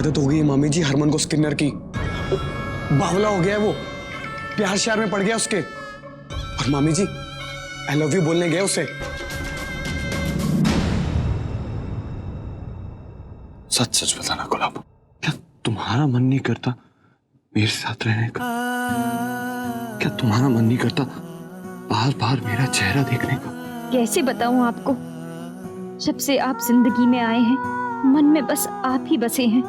आदत हो गई है मामी जी हरमन को स्किनर की। बावला हो गया है वो, प्यार श्यार में पड़ गया उसके। और मामी जी आई लव यू बोलने गए उसे। सच सच बताना गुलाब, क्या तुम्हारा मन नहीं करता मेरे साथ रहने का? क्या तुम्हारा मन नहीं करता बार बार मेरा चेहरा देखने का? कैसे बताऊं आपको, जब से आप जिंदगी में आए हैं मन में बस आप ही बसे हैं।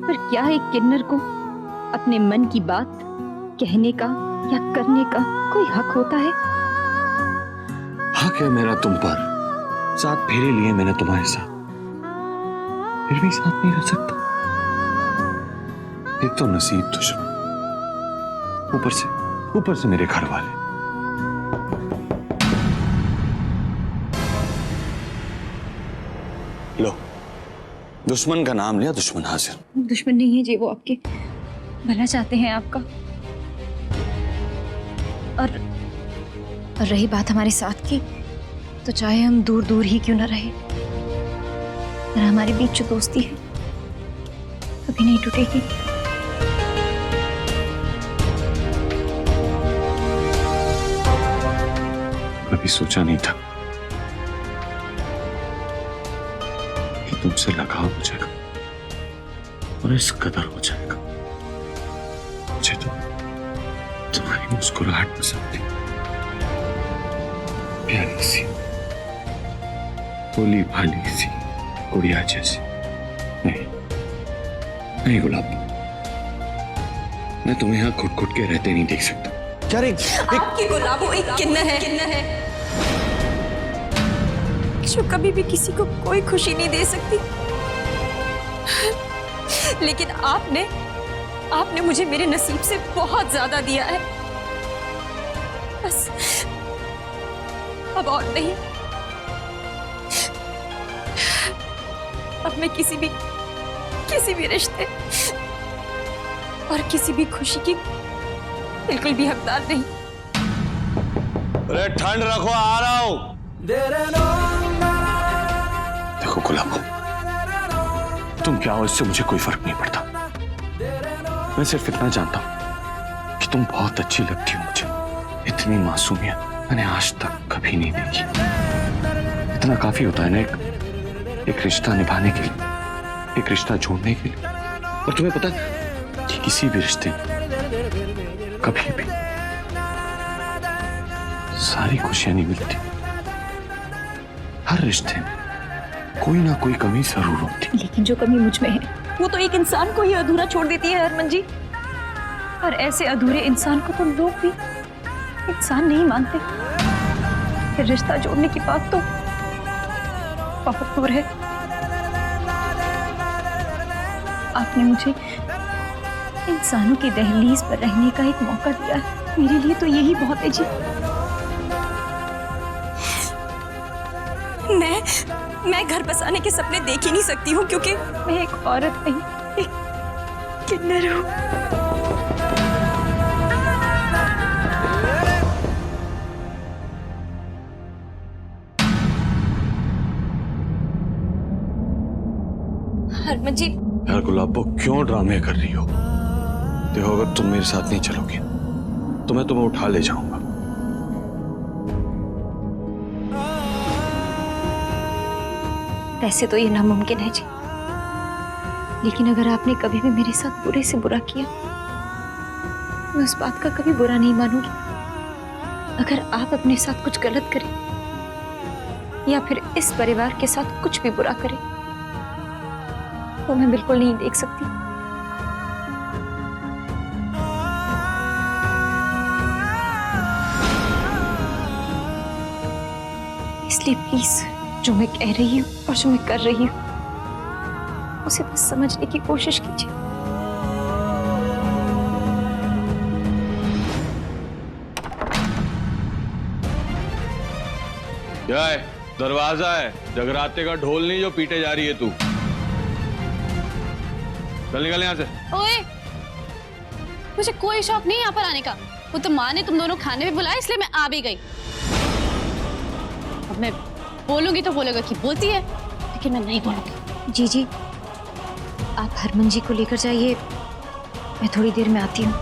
पर क्या एक किन्नर को अपने मन की बात कहने का या करने का कोई हक होता है? हक है मेरा तुम पर, 7 फेरे लिए मैंने तुम्हारे साथ, फिर भी साथ नहीं रह सकता। एक तो नसीब दुश्मन, ऊपर से मेरे घर वाले। लो, दुश्मन का नाम लिया, दुश्मन हाजिर। दुश्मन नहीं है जी, वो आपके भला चाहते हैं आपका। और रही बात हमारे साथ की, तो चाहे हम दूर दूर ही क्यों ना रहे, पर हमारे बीच जो दोस्ती है कभी नहीं टूटेगी। कभी सोचा नहीं था कि तुमसे लगाव हो जाएगा और इस कदर हो जाएगा। मुझे तो तुम्हारी मुस्कुराहट पसंद थी, प्यारी सी, भोली भाली सी गुड़िया जैसी। नहीं गुलाब, मैं तुम्हें यहाँ घुट घुट के रहते नहीं देख सकता। क्या रे? आपकी गुलाबो एक किन्नर है जो कभी भी किसी को कोई खुशी नहीं दे सकती। लेकिन आपने मुझे मेरे नसीब से बहुत ज्यादा दिया है। बस अब और नहीं। अब मैं किसी भी रिश्ते और किसी भी खुशी की बिल्कुल भी हकदार नहीं। अरे ठंड रखो, आ रहा हूं। देखो गुलाब, तुम क्या हो इससे मुझे कोई फर्क नहीं पड़ता। मैं सिर्फ इतना जानता हूं कि तुम बहुत अच्छी लगती हो मुझे। इतनी मासूमियत मैंने आज तक कभी नहीं देखी। इतना काफी होता है ना एक रिश्ता निभाने के लिए, एक रिश्ता जोड़ने के लिए। और तुम्हें पता है कि किसी भी रिश्ते में कभी भी सारी खुशियां नहीं मिलती। हर रिश्ते में कोई ना कोई कमी जरूर होती। लेकिन जो कमी मुझ में है वो तो एक इंसान को ही अधूरा छोड़ देती है हरमन जी। और ऐसे अधूरे इंसान को तो लोग भी इंसान नहीं मानते। फिर रिश्ता जोड़ने की बात तो बहुत दूर है। आपने मुझे इंसानों की दहलीज पर रहने का एक मौका दिया है, मेरे लिए तो यही बहुत है जी। मैं घर बसाने के सपने देख ही नहीं सकती हूँ, क्योंकि मैं एक औरत नहीं, एक किन्नर हूँ। हरमन जी। यार गुलाबो, क्यों ड्रामे कर रही हो? देखो, अगर तुम मेरे साथ नहीं चलोगी तो मैं तुम्हें उठा ले जाऊंगा। वैसे तो ये नामुमकिन है जी, लेकिन अगर आपने कभी भी मेरे साथ बुरे से बुरा किया, मैं उस बात का कभी बुरा नहीं मानूंगी। अगर आप अपने साथ कुछ गलत करें या फिर इस परिवार के साथ कुछ भी बुरा करें, तो मैं बिल्कुल नहीं देख सकती। इसलिए प्लीज, जो मैं कह रही हूँ और जो मैं कर रही हूँ उसे बस समझने की कोशिश कीजिए। क्या है? दरवाजा है, जगराते का ढोल नहीं जो पीटे जा रही है तू। चल निकल यहाँ से। ओए, मुझे कोई शौक नहीं यहाँ पर आने का। वो तो माँ ने तुम दोनों खाने में बुलाया, इसलिए मैं आ भी गई। अब मैं बोलूंगी तो बोलेगा कि बोलती है, लेकिन मैं नहीं बोलूंगी। जी, आप हरमन जी को लेकर जाइए, मैं थोड़ी देर में आती हूँ।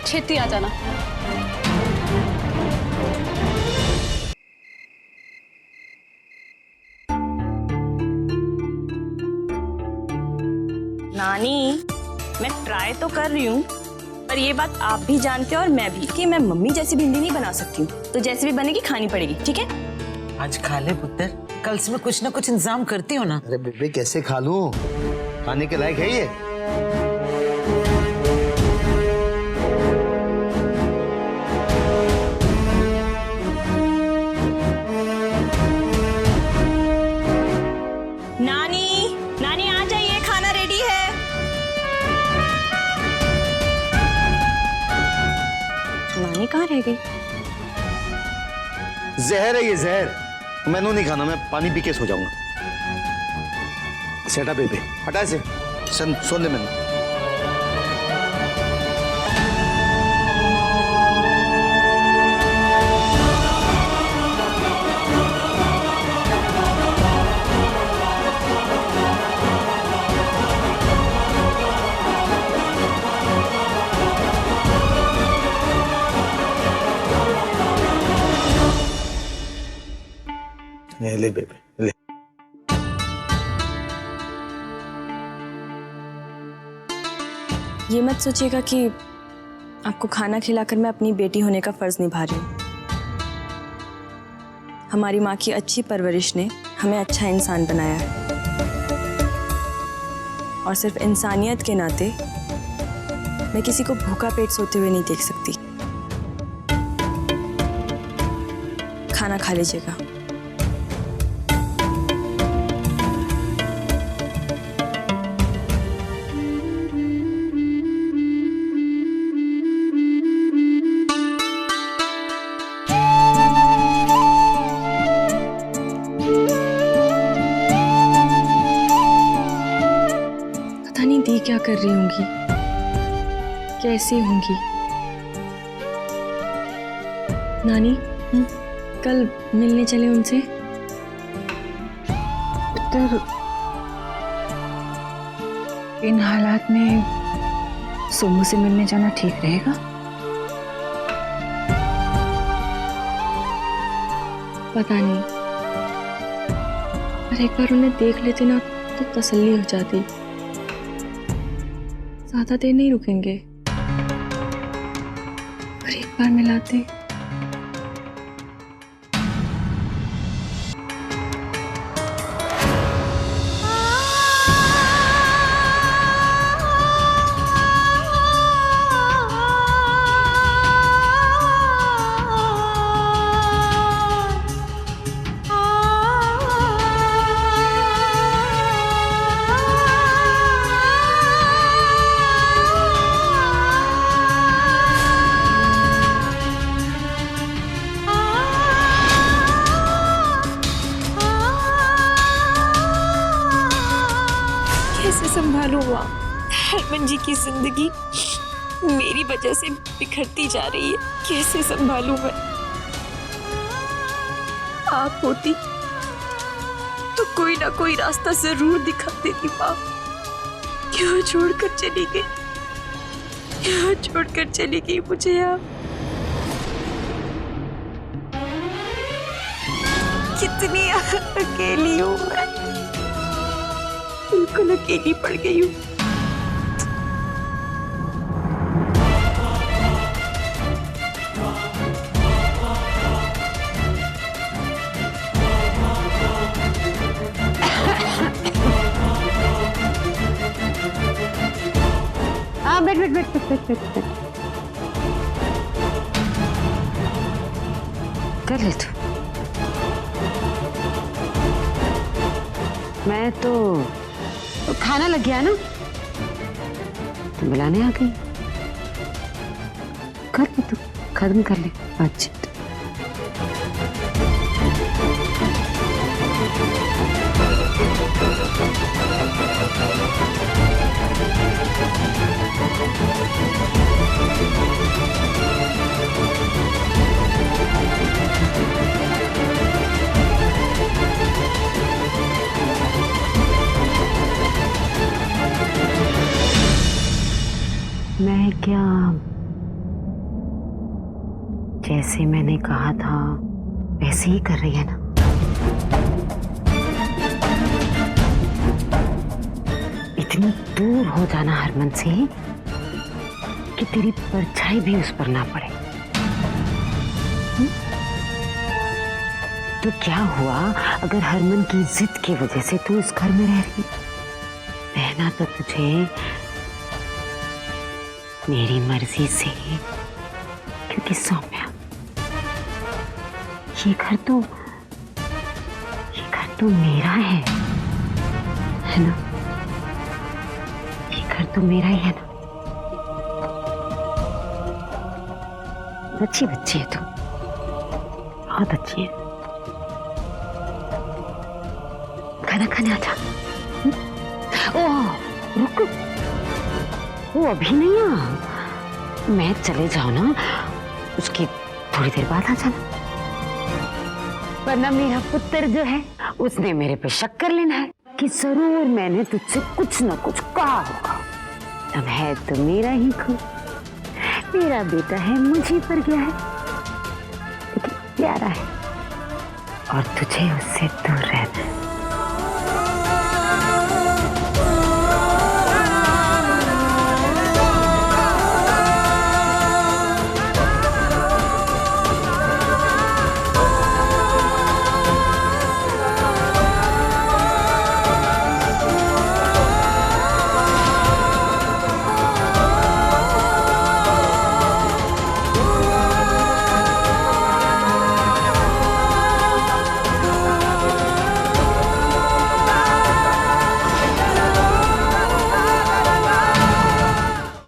छेती आ जाना। नानी, मैं ट्राई तो कर रही हूँ, पर ये बात आप भी जानते हो और मैं भी कि मैं मम्मी जैसी भिंडी नहीं बना सकती हूँ, तो जैसे भी बनेगी खानी पड़ेगी, ठीक है? आज खा ले पुत्र, कल से मैं कुछ ना कुछ इंतजाम करती हूँ ना। अरे बेबे कैसे खा लूं? खाने के लायक है ये? नानी, नानी आ जाइए, खाना रेडी है। नानी कहाँ रह गई? जहर है ये, जहर। मैंने नहीं खाना, मैं पानी पी के सो जाऊंगा। सेटा बेबे हटा से, सोने मैंने। ले बेबे ले। ये मत सोचिएगा कि आपको खाना खिलाकर मैं अपनी बेटी होने का फर्ज निभा रही हूँ। हमारी माँ की अच्छी परवरिश ने हमें अच्छा इंसान बनाया है, और सिर्फ इंसानियत के नाते मैं किसी को भूखा पेट सोते हुए नहीं देख सकती। खाना खा लीजिएगा। पता नहीं दी क्या कर रही होंगी, कैसी होंगी। नानी, कल मिलने चले उनसे। इन हालात में सोमू से मिलने जाना ठीक रहेगा? पता नहीं, पर एक बार उन्हें देख लेते ना तो तसल्ली हो जाती। ज्यादा देर नहीं रुकेंगे, पर एक बार मिलाते। कैसे संभालूं माँ? हरमन जी की जिंदगी मेरी वजह से बिखरती जा रही है। कैसे संभालूं मैं? आप होती तो कोई ना कोई रास्ता जरूर दिखा देती माँ। क्यों छोड़कर चली गई? क्यों छोड़कर चली गई मुझे आप? कितनी अकेली हूँ मैं, बिल्कुल अकेली पड़ गई हूँ। हाँ बैठ बैठ बैठ बैठ बैठ बैठ कर ले तू। मैं तो खाना लग गया ना, तो बुलाने आ गई। कर ले तू, खत्म कर ले बातचीत। क्या जैसे मैंने कहा था वैसे ही कर रही है ना? इतनी दूर हो जाना हरमन से कि तेरी परछाई भी उस पर ना पड़े। तो क्या हुआ अगर हरमन की जिद की वजह से तू इस घर में रह रही? रहना तो तुझे मेरी मर्जी से, क्योंकि सौम्या ये घर तो मेरा है ना? ये घर तो मेरा ही है ना? अच्छी बच्ची है तू, बहुत अच्छी है। खाना खाने आजा। ओह रुक, वो अभी नहीं आ, मैं चले जाऊं ना उसकी थोड़ी देर बाद आ जाना, वरना मेरा पुत्र जो है उसने मेरे पे शक कर लेना है कि जरूर मैंने तुझसे कुछ ना कुछ कहा होगा। अब है तो मेरा ही खून, मेरा बेटा है, मुझे पर गया है, लेकिन प्यारा है और तुझे उससे दूर रहना है।